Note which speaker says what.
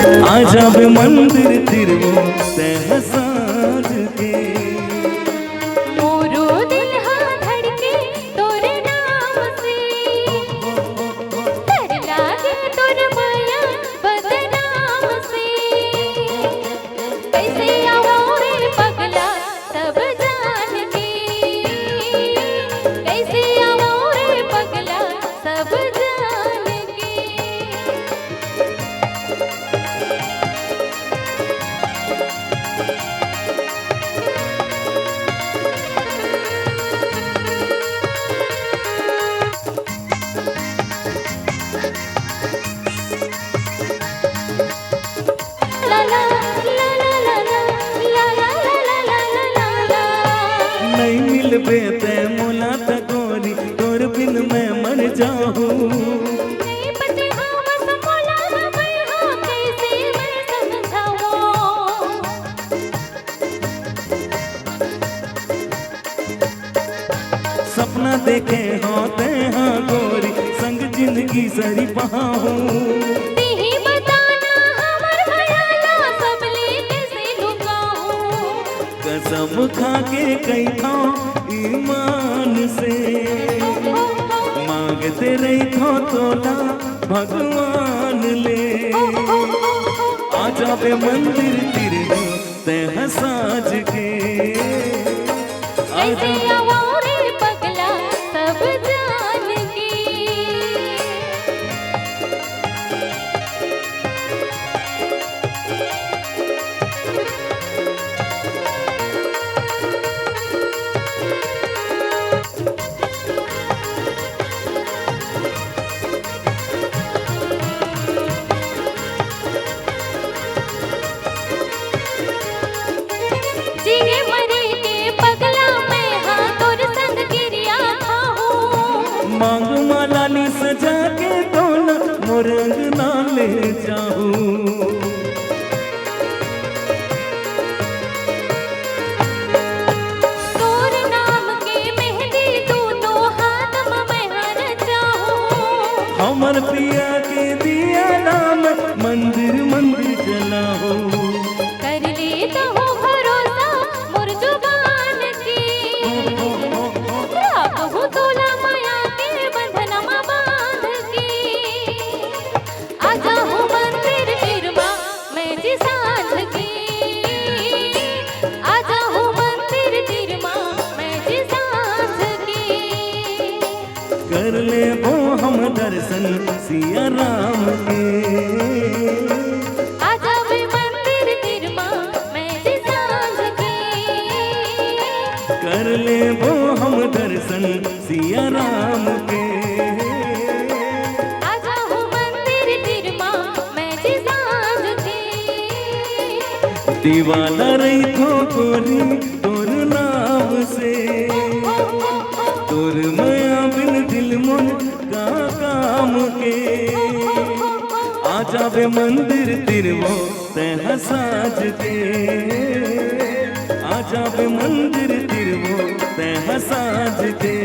Speaker 1: आजा बे मंदिर तिरवो तह साज के।
Speaker 2: मोरो दिल हाँ धड़के तोरे नाम से, डर लागे तोर माया बदनाम से। कैसे आवो रे पगला सब जान के, कैसे आवो रे पगला सब जान के। ला ला ला ला ला ला ला ला ला ला ला।
Speaker 1: नहीं मिलबे ते मोला त गोरी तोर बिन मैं मर जाऊं।
Speaker 2: नहीं पते हाँ बस मोला मैं हाँ कैसे मैं समझाऊं।
Speaker 1: सपना देखे होते हाँ गोरी संग जिंदगी सरी बहाऊं।
Speaker 2: तेही बताना हमर भयाला सब ले कैसे लुकाऊं।
Speaker 1: कसम खा के कही था ईमान से, मांगते रही थो तोला भगवान ले। आजा बे मंदिर तिरवो तह साज के।
Speaker 2: कैसे आवो रे पगला सब जान के। जीने मरे के पगला मैं हाँ तोर संग गिरिया खाऊं।
Speaker 1: मांग माला नी सजा के तोला मोरंग ना ले जाऊं।
Speaker 2: तोर नाम के मेहंदी तू तो हाथ में मैं हर चाहूं।
Speaker 1: हमर पिया के दिया नाम मंदिर मंदिर जलाओ।
Speaker 2: कर लेता हूँ भरोसा मोर जुबान की, राखहूँ तोला माया के बंधनमा बांध के। आजा हूँ मंदिर तिरवा मैं जी सांझ की, आजा हूँ मंदिर तिरवा मैं जी सांझ की।
Speaker 1: कर ले वो हम दर्शन सिया राम के।
Speaker 2: आजा बे मंदिर तिरवा मैं जी सांझ की,
Speaker 1: कर ले वो हम दर्शन सिया राम के।
Speaker 2: आजा हूँ मंदिर तिरवा मैं जी सांझ की।
Speaker 1: दीवाना रही थो गोरी तोर नाम से, तोर माया बिन दिल मन का काम के। आजा बे मंदिर तिरवो तह साज के। आजा बे मंदिर तिरवो तह साज के।